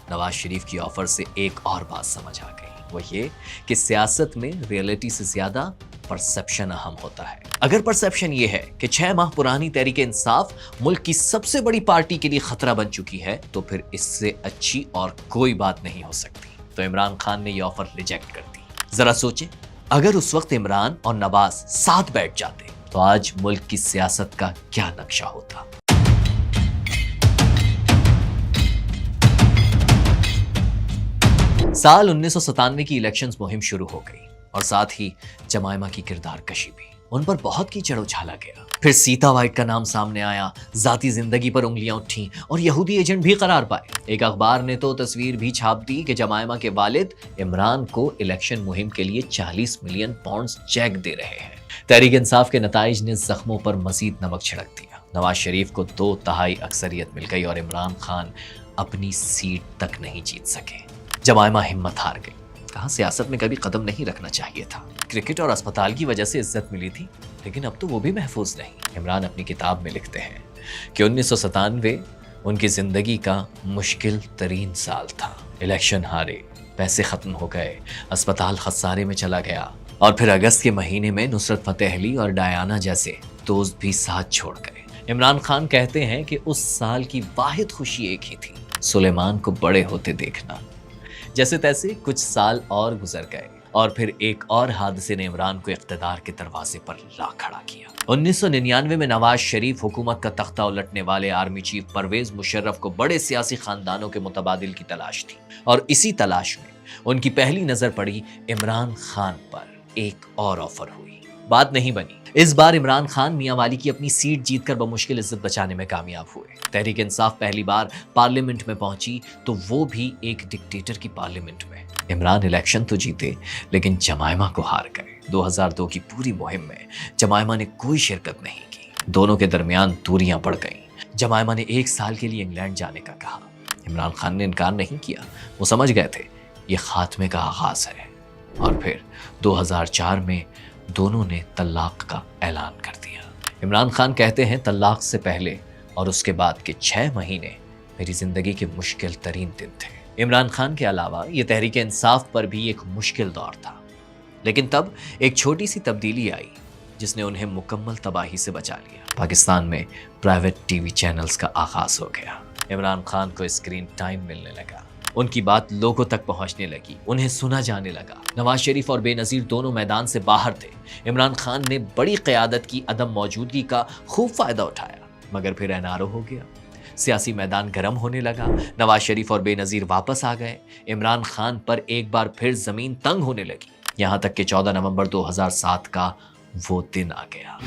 نواز شریف کی آفر سے ایک اور بات سمجھ آ گئی، وہ یہ کہ سیاست میں ریئلٹی سے زیادہ پرسپشن اہم ہوتا ہے۔ اگر پرسپشن یہ ہے کہ 6 ماہ پرانی تحریک انصاف ملک کی سب سے بڑی پارٹی کے لیے خطرہ بن چکی ہے، تو پھر اس سے اچھی اور کوئی بات نہیں ہو سکتی۔ تو عمران خان نے یہ آفر ریجیکٹ کر دی۔ ذرا سوچیں، اگر اس وقت عمران اور نواز ساتھ بیٹھ جاتے تو آج ملک کی سیاست کا کیا نقشہ ہوتا۔ سال 1997 کی الیکشنز مہم شروع ہو گئی اور ساتھ ہی جمائمہ کی کردار کشی بھی، ان پر بہت کیچڑ اچھالا گیا۔ پھر سیتا وائٹ کا نام سامنے آیا، ذاتی زندگی پر انگلیاں اٹھیں اور یہودی ایجنٹ بھی قرار پائے۔ ایک اخبار نے تو تصویر بھی چھاپ دی کہ جمائمہ کے والد عمران کو الیکشن مہم کے لیے 40 ملین پاؤنڈز چیک دے رہے ہیں۔ تحریک انصاف کے نتائج نے زخموں پر مزید نمک چھڑک دیا۔ نواز شریف کو 2/3 اکثریت مل گئی اور عمران خان اپنی سیٹ تک نہیں جیت سکے۔ جمائمہ ہمت ہار گئی، کہا سیاست میں کبھی قدم نہیں رکھنا چاہیے تھا۔ کرکٹ اور اسپتال کی وجہ سے عزت ملی تھی، لیکن اب تو وہ بھی محفوظ نہیں۔ عمران اپنی کتاب میں لکھتے ہیں کہ 1997 ان کی زندگی کا مشکل ترین سال تھا۔ الیکشن ہارے، پیسے ختم ہو گئے، اسپتال خسارے میں چلا گیا، اور پھر اگست کے مہینے میں نصرت فتح علی اور ڈیانا جیسے دوست بھی ساتھ چھوڑ گئے۔ عمران خان کہتے ہیں کہ اس سال کی واحد خوشی ایک ہی تھی، سلیمان کو بڑے ہوتے دیکھنا۔ جیسے تیسے کچھ سال اور گزر گئے اور پھر ایک اور حادثے نے عمران کو اقتدار کے دروازے پر لا کھڑا کیا۔ 1999 میں نواز شریف حکومت کا تختہ الٹنے والے آرمی چیف پرویز مشرف کو بڑے سیاسی خاندانوں کے متبادل کی تلاش تھی، اور اسی تلاش میں ان کی پہلی نظر پڑی عمران خان پر۔ ایک اور آفر ہوئی، بات نہیں بنی۔ اس بار عمران خان میاں والی کی اپنی سیٹ جیت کر بمشکل عزت بچانے میں کامیاب ہوئے۔ تحریک انصاف پہلی بار پارلیمنٹ میں پہنچی تو وہ بھی ایک ڈکٹیٹر کی پارلیمنٹ میں۔ عمران الیکشن تو جیتے لیکن جمائمہ کو ہار گئے۔ 2002 کی پوری مہم میں جمائمہ نے کوئی شرکت نہیں کی، دونوں کے درمیان دوریاں بڑھ گئیں۔ جمائمہ نے 1 سال کے لیے انگلینڈ جانے کا کہا، عمران خان نے انکار نہیں کیا، وہ سمجھ گئے تھے یہ خاتمے کا آغاز ہے۔ اور پھر 2004 میں دونوں نے طلاق کا اعلان کر دیا۔ عمران خان کہتے ہیں طلاق سے پہلے اور اس کے بعد کے 6 مہینے میری زندگی کے مشکل ترین دن تھے۔ عمران خان کے علاوہ یہ تحریک انصاف پر بھی ایک مشکل دور تھا، لیکن تب ایک چھوٹی سی تبدیلی آئی جس نے انہیں مکمل تباہی سے بچا لیا۔ پاکستان میں پرائیویٹ ٹی وی چینلز کا آغاز ہو گیا۔ عمران خان کو اسکرین ٹائم ملنے لگا، ان کی بات لوگوں تک پہنچنے لگی، انہیں سنا جانے لگا۔ نواز شریف اور بے نظیر دونوں میدان سے باہر تھے۔ عمران خان نے بڑی قیادت کی عدم موجودگی کا خوب فائدہ اٹھایا، مگر پھر NRO ہو گیا، سیاسی میدان گرم ہونے لگا۔ نواز شریف اور بے نظیر واپس آ گئے، عمران خان پر ایک بار پھر زمین تنگ ہونے لگی، یہاں تک کہ 14 نومبر 2007 کا وہ دن آ گیا۔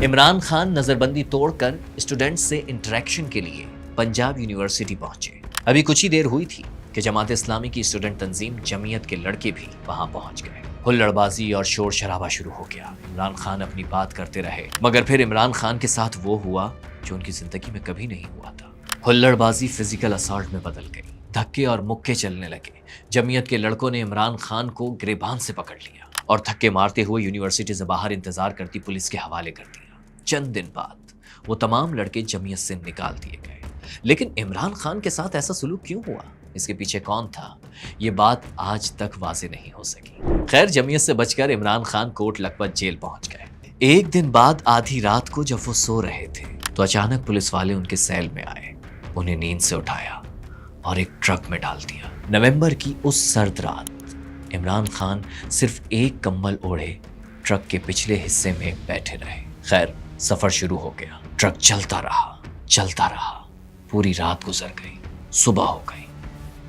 عمران خان نظر بندی توڑ کر اسٹوڈنٹ سے انٹریکشن کے لیے پنجاب یونیورسٹی پہنچے۔ ابھی کچھ ہی دیر ہوئی تھی کہ جماعت اسلامی کی اسٹوڈنٹ تنظیم جمعیت کے لڑکے بھی وہاں پہنچ گئے۔ ہلڑ بازی اور شور شرابہ شروع ہو گیا۔ عمران خان اپنی بات کرتے رہے، مگر پھر عمران خان کے ساتھ وہ ہوا جو ان کی زندگی میں کبھی نہیں ہوا تھا۔ ہلڑ بازی فزیکل اسالٹ میں بدل گئی، دھکے اور مکے چلنے لگے۔ جمعیت کے لڑکوں نے عمران خان کو گریبان سے پکڑ لیا اور دھکے مارتے ہوئے یونیورسٹی سے باہر انتظار کرتی پولیس کے حوالے کر دیا۔ چند دن بعد وہ تمام لڑکے جمعیت سے نکال دیے گئے۔ لیکن عمران خان کے ساتھ ایسا سلوک کیوں ہوا؟ اس کے پیچھے کون تھا؟ یہ بات آج تک واضح نہیں ہو سکی۔ خیر، جمعیت سے بچ کر عمران خان کوٹ لکھپت جیل پہنچ گئے۔ ایک دن بعد آدھی رات کو جب وہ سو رہے تھے تو اچانک پولیس والے ان کے سیل میں آئے، انہیں نیند سے اٹھایا اور ایک ٹرک میں ڈال دیا۔ نومبر کی اس سرد رات عمران خان صرف ایک کمبل اوڑھے ٹرک کے پچھلے حصے میں بیٹھے رہے۔ خیر، سفر شروع ہو گیا، ٹرک چلتا رہا، پوری رات گزر گئی، صبح ہو گئی،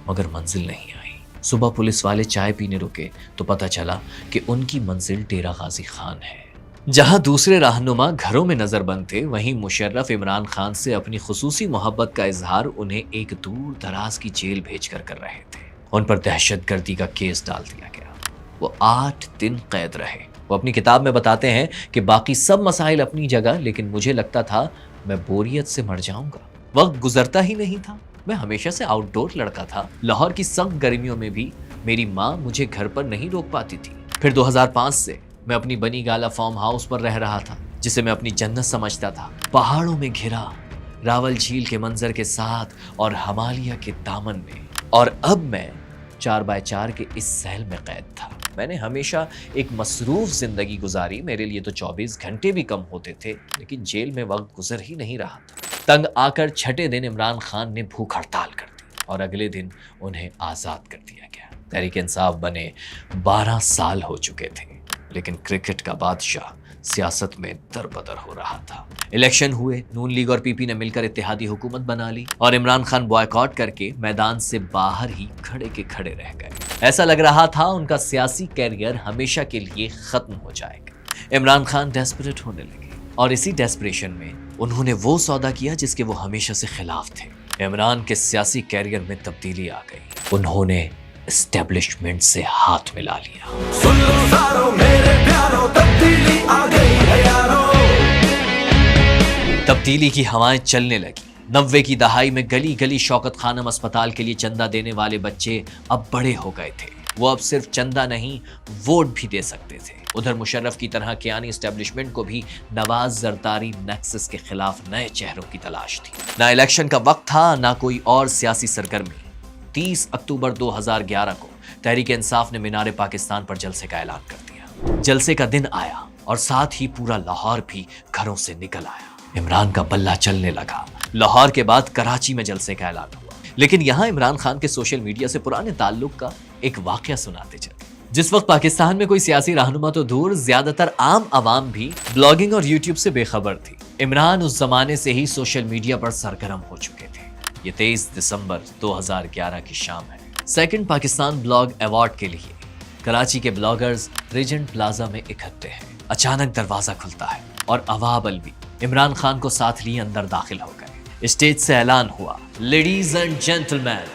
مگر منزل نہیں آئی۔ صبح پولیس والے چائے پینے رکے تو پتہ چلا کہ ان کی منزل ڈیرہ غازی خان ہے۔ جہاں دوسرے رہنما گھروں میں نظر بند تھے، وہیں مشرف عمران خان سے اپنی خصوصی محبت کا اظہار انہیں ایک دور دراز کی جیل بھیج کر رہے تھے۔ ان پر دہشت گردی کا کیس ڈال دیا گیا۔ وہ 8 دن قید رہے۔ وہ اپنی کتاب میں بتاتے ہیں کہ باقی سب مسائل اپنی جگہ، لیکن مجھے لگتا تھا میں بوریت سے مر جاؤں گا۔ وقت گزرتا ہی نہیں تھا، میں ہمیشہ سے آؤٹ ڈور لڑکا تھا۔ لاہور کی سخت گرمیوں میں بھی میری ماں مجھے گھر پر نہیں روک پاتی تھی۔ پھر 2005 سے میں اپنی بنی گالا فارم ہاؤس پر رہ رہا تھا، जिसे मैं अपनी जन्नत समझता था, पहाड़ों में घिरा, रावल झील के मंजर के साथ और हिमालय के दामन में, और अब मैं 4x4 के इस सेल में कैद था। मैंने हमेशा एक मसरूफ जिंदगी गुजारी, मेरे लिए तो 24 घंटे भी कम होते थे, लेकिन जेल में वक्त गुजर ही नहीं रहा था। तंग आकर छठे दिन इमरान खान ने भूख हड़ताल कर दी और अगले दिन उन्हें आज़ाद कर दिया गया। तहरीक इंसाफ बने 12 साल हो चुके थे, लेकिन क्रिकेट का बादशाह सियासत में दरबदर हो रहा था। इलेक्शन हुए, नून लीग और पीपी ने मिलकर इत्तेहादी हुकूमत बना ली और इमरान खान बॉयकॉट करके मैदान से बाहर ही खड़े के खड़े रह गए। ऐसा लग रहा था उनका सियासी कैरियर हमेशा के लिए खत्म हो जाएगा। इमरान खान डेस्परेट होने लगे और इसी डेस्परेशन में उन्होंने वो सौदा किया जिसके वो हमेशा से खिलाफ थे। इमरान के सियासी कैरियर में तब्दीली आ गई। उन्होंने एस्टेब्लिशमेंट से हाथ मिला लिया। सुन लो सारो मेरे प्यारो, तब्दीली आ गई है यारो। तब्दीली की हवाएं चलने लगी। 90 की दहाई में गली गली शौकत खानम अस्पताल के लिए चंदा देने वाले बच्चे अब बड़े हो गए थे। वो अब सिर्फ चंदा नहीं, वोट भी दे सकते थे। उधर मुशर्रफ की तरह कियानी एस्टेब्लिशमेंट को भी नवाज जरदारी नेक्सस के खिलाफ नए चेहरों की तलाश थी। ना इलेक्शन का वक्त था, ना कोई और सियासी सरगर्मी। 30 अक्टूबर 2011 को तहरीक इंसाफ ने मीनार पाकिस्तान पर जलसे का ऐलान कर दिया। जलसे का दिन आया और साथ ही पूरा लाहौर भी घरों से निकल आया। इमरान का बल्ला चलने लगा। लाहौर के बाद कराची में जलसे का ऐलान हुआ, लेकिन यहाँ इमरान खान के सोशल मीडिया से पुराने ताल्लुक का एक वाकया सुनाते चले। जिस वक्त पाकिस्तान में कोई सियासी रहनुमा तो दूर, ज्यादातर आम आवाम भी ब्लॉगिंग और यूट्यूब से बेखबर थी। इमरान उस जमाने से ही सोशल मीडिया पर सरगर्म हो चुके थे। ये 23 दिसंबर 2011 की शाम है। सेकंड पाकिस्तान ब्लॉग अवार्ड के लिए कराची के ब्लॉगर्स रीजेंट प्लाजा में इकट्ठे हैं। अचानक दरवाजा खुलता है और अवाब अलवी इमरान खान को साथ लिए अंदर दाखिल हो गए। स्टेज से ऐलान हुआ, ladies and gentleman,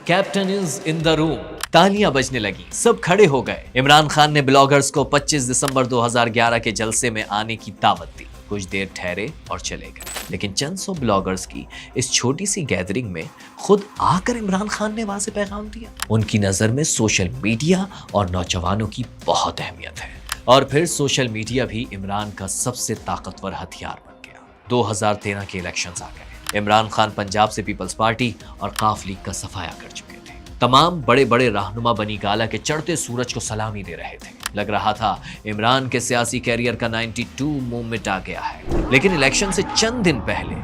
captain is in the room. तालियां बजने लगी, सब खड़े हो गए। इमरान खान ने ब्लॉगर्स को 25 दिसंबर 2011 के जलसे में आने की दावत दी। कुछ देर ठहरे और चले गए, लेकिन चंद सौ ब्लॉगर्स की इस छोटी सी गैदरिंग में खुद आकर इमरान खान ने वाज़ेह पैगाम दिया। उनकी नज़र में सोशल मीडिया और नौजवानों की बहुत अहमियत है, और फिर सोशल मीडिया भी इमरान का सबसे ताकतवर हथियार बन गया। 2013 के इलेक्शंस आ गए। इमरान खान पंजाब से पीपल्स पार्टी और काफ लीग का सफाया कर चुके थे। तमाम बड़े बड़े रहनुमा बनी गाला के चढ़ते सूरज को सलामी दे रहे थे। लग रहा था इमरान के सियासी कैरियर का 92 मूवमेंट आ गया है। लेकिन इलेक्शन से चंद दिन पहले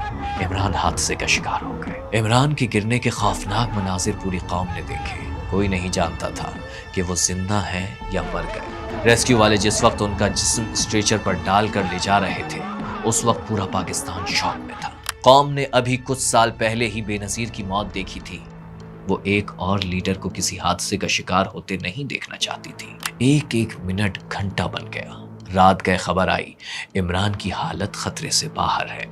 इमरान हादसे का शिकार हो गए। इमरान के गिरने के खौफनाक मनाजिर पूरी कौम ने देखे। कोई नहीं जानता था कि वो जिंदा हैं या मर गए। रेस्क्यू वाले जिस वक्त उनका जिस्म स्ट्रेचर पर डाल कर ले जा रहे थे, उस वक्त पूरा पाकिस्तान शॉक में था। कौम ने अभी कुछ साल पहले ही बेनजीर की मौत देखी थी। वो एक और लीडर को किसी हादसे का शिकार होते नहीं देखना चाहती थी। एक एक मिनट घंटा बन गया। रात गए खबर आई इमरान की हालत खतरे से बाहर है,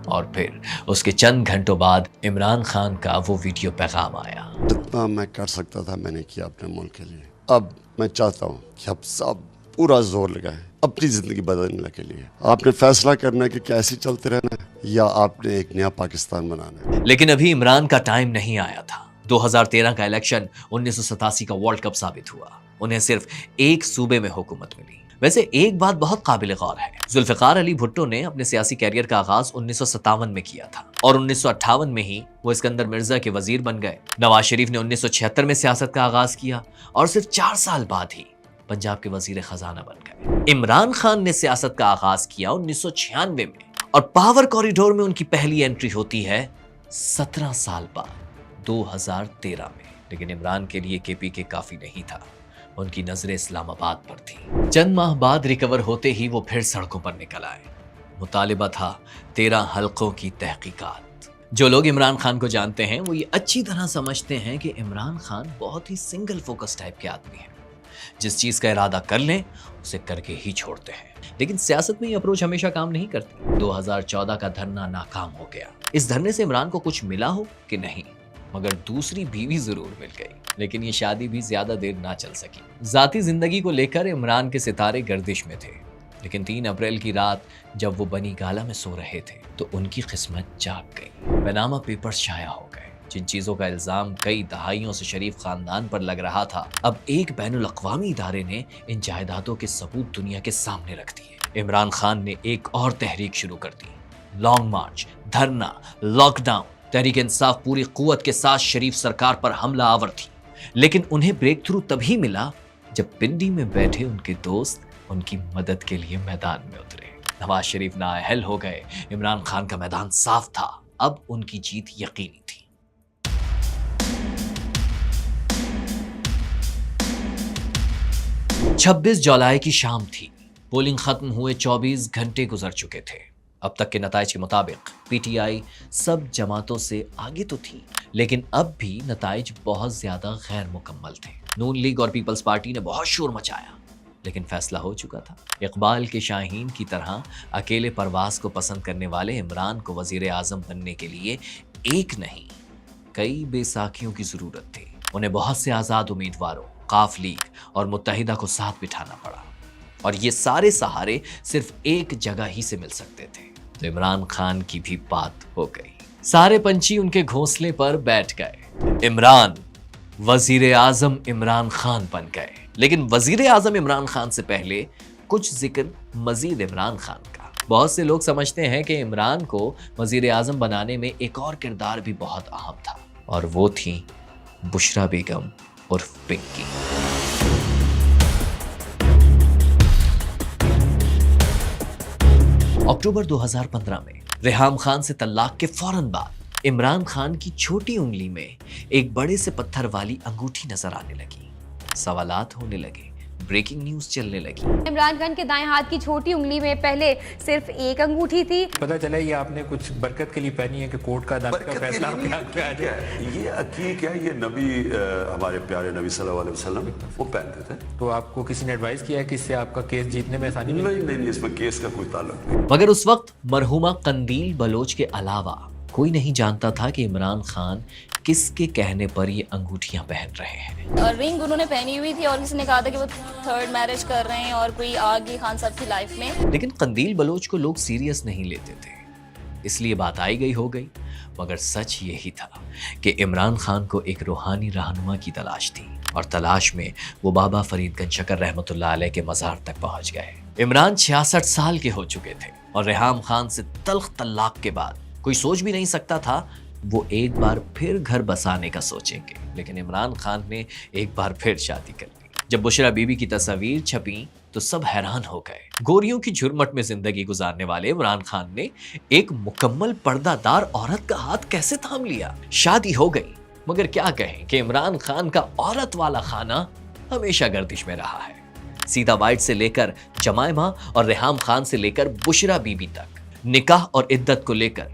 और फिर उसके चंद घंटों बाद इमरान खान का वो वीडियो पैगाम आया। जितना मैं कर सकता था मैंने किया अपने मुल्क के लिए। अब मैं चाहता हूँ कि अब सब पूरा जोर लगाएं अपनी जिंदगी बदलने के लिए। आपने फैसला करना है कि कैसे चलते रहना है या आपने एक नया पाकिस्तान बनाना है। लेकिन अभी इमरान का टाइम नहीं आया था। 2013 का इलेक्शन 1987 का वर्ल्ड कप साबित हुआ। उन्हें सिर्फ एक सूबे में हुकूमत मिली। वैसे एक बात बहुत काबिल गौर है, जुल्फिकार अली भुट्टो ने अपने सियासी कैरियर का आगाज 1957 में किया था और 1958 में ही वो इस्कंदर मिर्जा के वजीर बन गए। नवाज शरीफ ने 1976 में सियासत का आगाज किया और सिर्फ 4 साल बाद ही पंजाब के वजीर खजाना बन गए। इमरान खान ने सियासत का आगाज किया 1996 में और पावर कॉरिडोर में उनकी पहली एंट्री होती है 17 साल बाद 2013 में। लेकिन इमरान के लिए केपीके काफी नहीं था, उनकी नजरें इस्लामाबाद पर थी। चंद माह बाद रिकवर होते ही वो फिर सड़कों पर निकल आए। मुतालिबा था 13 हल्कों की तहकीकात। जो लोग इमरान खान को जानते हैं वो ये अच्छी तरह समझते हैं कि इमरान खान बहुत ही सिंगल फोकस टाइप के आदमी हैं। जिस चीज का इरादा कर लें उसे करके ही छोड़ते हैं। लेकिन सियासत में ये अप्रोच हमेशा काम नहीं करती। 2014 का धरना नाकाम हो गया। इस धरने से इमरान को कुछ मिला हो कि नहीं, मगर दूसरी बीवी जरूर मिल गई। लेकिन ये शादी भी ज्यादा देर ना चल सकी। जाती जिंदगी को लेकर इमरान के सितारे गर्दिश में थे। लेकिन 3 अप्रैल की रात जब वो बनी गाला में सो रहे थे तो उनकी किस्मत जाग गई। पनामा पेपर्स शाया हो गए। جن چیزوں کا الزام کئی دہائیوں سے شریف خاندان پر لگ رہا تھا، اب ایک بین الاقوامی ادارے نے ان جائیدادوں کے ثبوت دنیا کے سامنے رکھ دیے۔ عمران خان نے ایک اور تحریک شروع کر دی، لانگ مارچ، دھرنا، لاک ڈاؤن۔ تحریک انصاف پوری قوت کے ساتھ شریف سرکار پر حملہ آور تھی، لیکن انہیں بریک تھرو تبھی ملا جب پنڈی میں بیٹھے ان کے دوست ان کی مدد کے لیے میدان میں اترے۔ نواز شریف نااہل ہو گئے، عمران خان کا میدان صاف تھا، اب ان کی جیت یقینی تھی۔ 26 جولائی کی شام تھی، پولنگ ختم ہوئے 24 گھنٹے گزر چکے تھے۔ اب تک کے نتائج کے مطابق پی ٹی آئی سب جماعتوں سے آگے تو تھی، لیکن اب بھی نتائج بہت زیادہ غیر مکمل تھے۔ نون لیگ اور پیپلز پارٹی نے بہت شور مچایا، لیکن فیصلہ ہو چکا تھا۔ اقبال کے شاہین کی طرح اکیلے پرواز کو پسند کرنے والے عمران کو وزیر اعظم بننے کے لیے ایک نہیں کئی بے ساکھیوں کی ضرورت تھی۔ انہیں بہت سے آزاد امیدواروں، قاف لیگ اور متحدہ کو ساتھ بٹھانا پڑا، اور یہ سارے سہارے صرف ایک جگہ ہی سے مل سکتے تھے۔ تو عمران خان کی بھی بات ہو گئی، سارے پنچھی ان کے گھونسلے پر بیٹھ گئے۔ عمران وزیر اعظم عمران خان بن گئے، لیکن وزیر اعظم عمران خان سے پہلے کچھ ذکر مزید عمران خان کا۔ بہت سے لوگ سمجھتے ہیں کہ عمران کو وزیر اعظم بنانے میں ایک اور کردار بھی بہت اہم تھا، اور وہ تھی بشرا بیگم عرف پنکی۔ اکتوبر 2015 میں ریحام خان سے طلاق کے فوراً بعد عمران خان کی چھوٹی انگلی میں ایک بڑے سے پتھر والی انگوٹھی نظر آنے لگی۔ سوالات ہونے لگے، بریکنگ نیوز چلنے لگی۔ عمران خان کے دائیں ہاتھ کی چھوٹی انگلی میں پہلے صرف ایک انگوٹھی تھی۔ پتہ چلا یہ آپ نے کچھ برکت کے لیے پہنی ہے کہ کورٹ کا عدالت کا فیصلہ کیا ہے؟ یہ عقیق ہے، یہ نبی ہمارے پیارے نبی صلی اللہ علیہ وسلم وہ پہنتے تھے۔ تو آپ کو کسی نے ایڈوائز کیا ہے کہ اس سے آپ کا کیس جیتنے میں آسانی نہیں، اس میں کیس کا کوئی تعلق نہیں۔ مگر اس وقت مرحومہ قندیل بلوچ کے علاوہ کوئی نہیں جانتا تھا کہ عمران خان کس کے کہنے پر یہ انگوٹھیاں پہن رہے ہیں۔ اور رنگ انہوں نے پہنی ہوئی تھی، اور کسی نے کہا تھا کہ وہ تھرڈ میرج کر رہے ہیں اور کوئی آگے خان صاحب کی لائف میں۔ لیکن قندیل بلوچ کو لوگ سیریس نہیں لیتے تھے، اس لیے بات آئی گئی ہو گئی، مگر سچ یہی تھا کہ عمران خان کو ایک روحانی رہنما کی تلاش تھی، اور تلاش میں وہ بابا فرید گنج شکر رحمۃ اللہ علیہ کے مزار تک پہنچ گئے۔ عمران 66 سال کے ہو چکے تھے، اور ریحام خان سے تلخ طلاق کے بعد کوئی سوچ بھی نہیں سکتا تھا وہ ایک بار پھر گھر بسانے کا سوچیں گے، لیکن عمران خان نے ایک بار پھر شادی کر لی۔ جب بشرا بی بی کی تصاویر چھپیں تو سب حیران ہو گئے۔ گوریوں کی جھرمٹ میں زندگی گزارنے والے عمران خان نے ایک مکمل پردہ دار عورت کا ہاتھ کیسے تھام لیا؟ شادی ہو گئی، مگر کیا کہیں کہ عمران خان کا عورت والا خانہ ہمیشہ گردش میں رہا ہے۔ سیدھا وائٹ سے لے کر جمائمہ اور ریحام خان سے لے کر بشرا بی بی تک نکاح اور عدت کو لے کر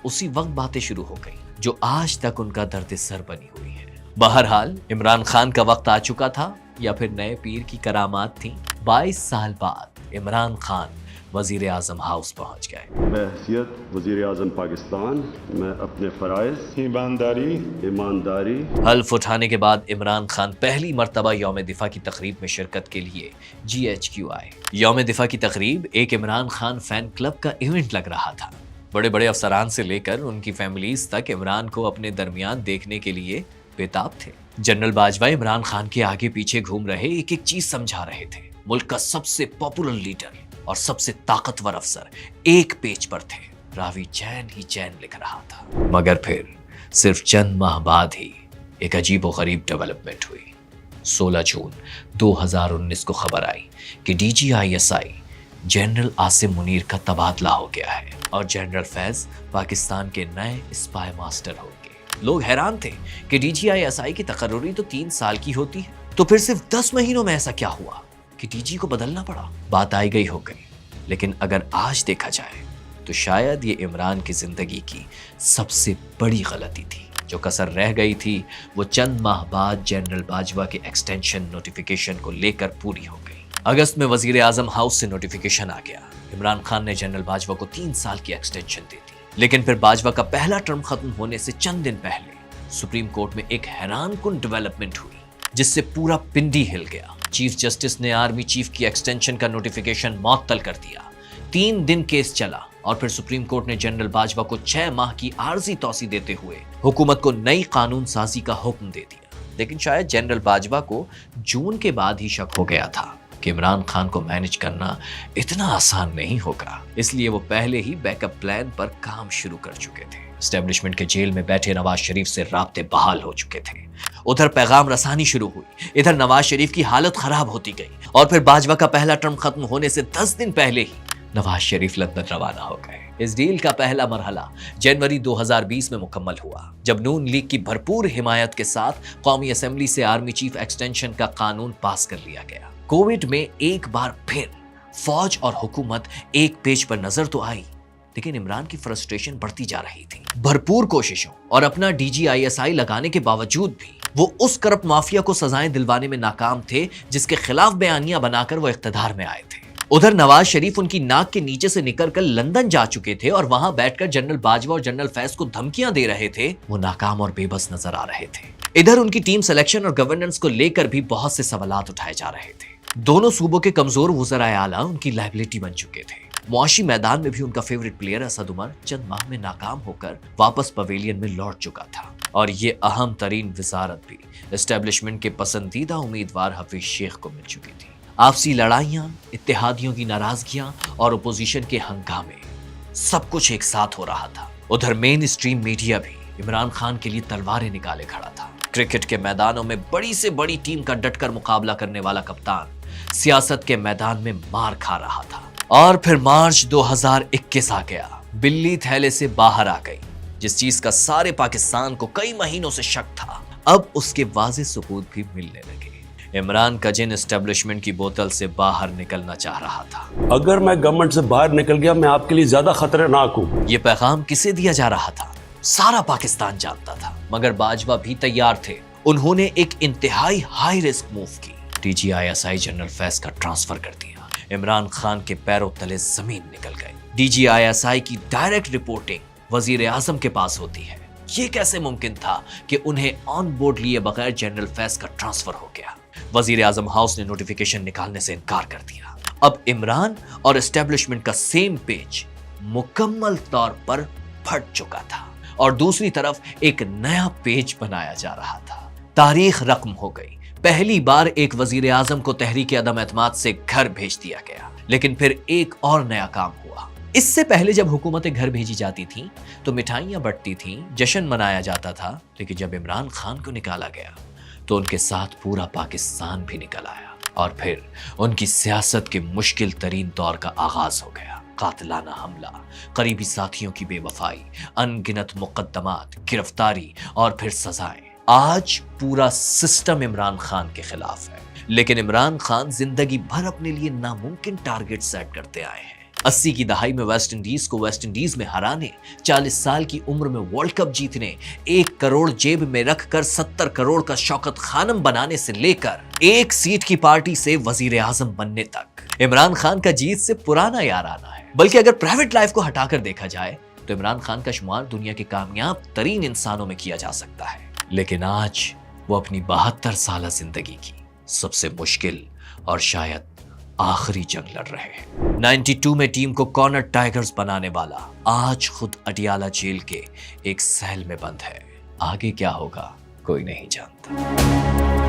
اسی وقت باتیں شروع ہو گئی جو آج تک ان کا درد سر بنی ہوئی ہے۔ بہرحال عمران خان کا وقت آ چکا تھا، یا پھر نئے پیر کی کرامات تھیں۔ 22 سال بعد عمران خان وزیر اعظم ہاؤس پہنچ گئے۔ بحیثیت وزیر اعظم پاکستان میں اپنے فرائض ایمانداری حلف اٹھانے کے بعد عمران خان پہلی مرتبہ یوم دفاع کی تقریب میں شرکت کے لیے GHQ آئے۔ یوم دفاع کی تقریب ایک عمران خان فین کلب کا ایونٹ لگ رہا تھا۔ بڑے بڑے افسران سے لے کر ان کی فیملیز تک عمران کو اپنے درمیان دیکھنے کے لیے بےتاب تھے۔ جنرل باجوہ عمران خان کے آگے پیچھے گھوم رہے ایک ایک چیز سمجھا رہے تھے۔ ملک کا سب سے پاپولر لیڈر اور سب سے طاقتور افسر ایک پیج پر تھے، راوی چین ہی چین لکھ رہا تھا۔ مگر پھر صرف چند ماہ بعد ہی ایک عجیب و غریب ڈیولپمنٹ ہوئی۔ 16 جون 2019 کو خبر آئی کہ DGISI جنرل عاصم منیر کا تبادلہ ہو گیا ہے، اور جنرل فیض پاکستان کے نئے اسپائی ماسٹر ہوں گے۔ لوگ حیران تھے کہ DGISI کی تقرری تو 3 سال کی ہوتی ہے، تو پھر صرف 10 مہینوں میں ایسا کیا ہوا کہ DG کو بدلنا پڑا؟ بات آئی گئی ہو گئی، لیکن اگر آج دیکھا جائے تو شاید یہ عمران کی زندگی کی سب سے بڑی غلطی تھی۔ جو کسر رہ گئی تھی وہ چند ماہ بعد جنرل باجوہ کے ایکسٹینشن نوٹیفیکیشن کو لے کر پوری ہو گئی۔ اگست میں وزیر اعظم ہاؤس سے نوٹیفیکیشن آ گیا۔ عمران خان نے جنرل باجوہ کو 3 سال کی ایکسٹینشن دے دی، لیکن پھر باجوہ کا پہلا ٹرم ختم ہونے سے چند دن پہلے سپریم کورٹ میں ایک حیران کن ڈیولپمنٹ ہوئی جس سے پورا پنڈی ہل گیا۔ چیف جسٹس نے آرمی چیف کی ایکسٹینشن کا نوٹیفیکیشن معطل کر دیا۔ 3 دن کیس چلا، اور پھر سپریم کورٹ نے جنرل باجوہ کو 6 ماہ کی عارضی توسیع دیتے ہوئے حکومت کو نئی قانون سازی کا حکم دے دیا. لیکن شاید جنرل باجوہ کو جون کے بعد ہی شک ہو گیا تھا کہ عمران خان کو مینج کرنا اتنا آسان نہیں ہوگا. اس لیے وہ پہلے ہی بیک اپ پلان پر کام شروع کر چکے تھے. اسٹیبلشمنٹ کے جیل میں بیٹھے نواز شریف سے رابطے بحال ہو چکے تھے. ادھر پیغام رسانی شروع ہوئی, ادھر نواز شریف کی حالت خراب ہوتی گئی, اور پھر باجوہ کا پہلا ٹرم ختم ہونے سے 10 دن پہلے ہی نواز شریف لندن روانہ ہو گئے. اس ڈیل کا پہلا مرحلہ جنوری 2020 میں مکمل ہوا, جب نون لیگ کی بھرپور حمایت کے ساتھ قومی اسمبلی سے آرمی چیف ایکسٹینشن کا قانون پاس کر لیا گیا. کووڈ میں ایک بار پھر فوج اور حکومت ایک پیج پر نظر تو آئی, لیکن عمران کی فرسٹریشن بڑھتی جا رہی تھی. بھرپور کوششوں اور اپنا DGISI لگانے کے باوجود بھی وہ اس کرپٹ مافیا کو سزائیں دلوانے میں ناکام تھے جس کے خلاف بیانیاں بنا کر وہ اقتدار میں آئے تھے. ادھر نواز شریف ان کی ناک کے نیچے سے نکل کر لندن جا چکے تھے اور وہاں بیٹھ کر جنرل باجوہ اور جنرل فیض کو دھمکیاں دے رہے تھے. وہ ناکام اور بے بس نظر آ رہے تھے. ادھر ان کی ٹیم سلیکشن اور گورننس کو لے کر بھی بہت سے سوالات اٹھائے جا رہے تھے. دونوں صوبوں کے کمزور وزرائے اعلیٰ ان کی لائبلٹی بن چکے تھے. معاشی میدان میں بھی ان کا فیوریٹ پلیئر اسد عمر چند ماہ میں ناکام ہو کر واپس پویلین میں لوٹ چکا تھا. اور یہ اہم ترین وزارت بھی اسٹیبلشمنٹ کے پسندیدہ امیدوار حفیظ شیخ کو مل چکی تھی. آپسی لڑائیاں, اتحادیوں کی ناراضگیاں اور اپوزیشن کے ہنگامے, سب کچھ ایک ساتھ ہو رہا تھا. ادھر مین اسٹریم میڈیا بھی عمران خان کے لیے تلواریں نکالے کھڑا تھا. کرکٹ کے میدانوں میں بڑی سے بڑی ٹیم کا ڈٹ کر مقابلہ کرنے والا کپتان سیاست کے میدان میں مار کھا رہا تھا. اور پھر مارچ 2021 آ گیا. بلی تھیلے سے باہر آ گئی. جس چیز کا سارے پاکستان کو کئی مہینوں سے شک تھا, اب اس کے واضح ثبوت بھی ملنے لگے. عمران کا جن اسٹیبلشمنٹ کی بوتل سے باہر نکلنا چاہ رہا تھا. اگر میں گورنمنٹ سے باہر نکل گیا میں آپ کے لیے زیادہ خطرناک ہوں. یہ پیغام کسے دیا جا رہا تھا سارا پاکستان جانتا تھا, مگر باجوہ بھی تیار تھے. انہوں نے ایک انتہائی ہائی رسک موو کی. DGISI جنرل فیض کا ٹرانسفر کر دیا. عمران خان کے پیروں تلے زمین نکل گئی. DGISI کی ڈائریکٹ رپورٹنگ وزیر اعظم کے پاس ہوتی ہے. یہ کیسے ممکن تھا کہ انہیں آن بورڈ لیے بغیر جنرل فیض کا ٹرانسفر ہو گیا؟ وزیر اعظم ہاؤس نے نوٹیفیکیشن نکالنے سے انکار کر دیا. اب عمران اور اسٹیبلشمنٹ کا سیم پیج مکمل طور پر پھٹ چکا تھا, اور دوسری طرف ایک نیا پیج بنایا جا رہا تھا. تاریخ رقم ہو گئی. پہلی بار ایک وزیر اعظم کو تحریک عدم اعتماد سے گھر بھیج دیا گیا. لیکن پھر ایک اور نیا کام ہوا. اس سے پہلے جب حکومتیں گھر بھیجی جاتی تھیں تو مٹھائیاں بٹتی تھیں, جشن منایا جاتا تھا. لیکن جب عمران خان کو نکالا گیا تو ان کے ساتھ پورا پاکستان بھی نکل آیا, اور پھر ان کی سیاست کے مشکل ترین دور کا آغاز ہو گیا. قاتلانہ حملہ, قریبی ساتھیوں کی بے وفائی, ان گنت مقدمات, گرفتاری اور پھر سزائیں. آج پورا سسٹم عمران خان کے خلاف ہے. لیکن عمران خان زندگی بھر اپنے لیے ناممکن ٹارگٹ سیٹ کرتے آئے ہیں. 80 کی دہائی میں ویسٹ انڈیز کو ویسٹ انڈیز میں ہرانے, 40 سال کی عمر میں ورلڈ کپ جیتنے, 1 کروڑ جیب میں رکھ کر 70 کروڑ کا شوکت خانم بنانے سے لے کر 1 سیٹ کی پارٹی سے وزیر اعظم بننے تک, عمران خان کا جیت سے پرانا یارانہ ہے. بلکہ اگر پرائیویٹ لائف کو ہٹا کر دیکھا جائے تو عمران خان کا شمار دنیا کے کامیاب ترین انسانوں میں کیا جا سکتا ہے. لیکن آج وہ اپنی 72 سالہ زندگی کی سب سے مشکل اور شاید آخری جنگ لڑ رہے ہیں. 92 میں ٹیم کو کارنر ٹائیگرز بنانے والا آج خود اڈیالہ جیل کے ایک سیل میں بند ہے. آگے کیا ہوگا کوئی نہیں جانتا.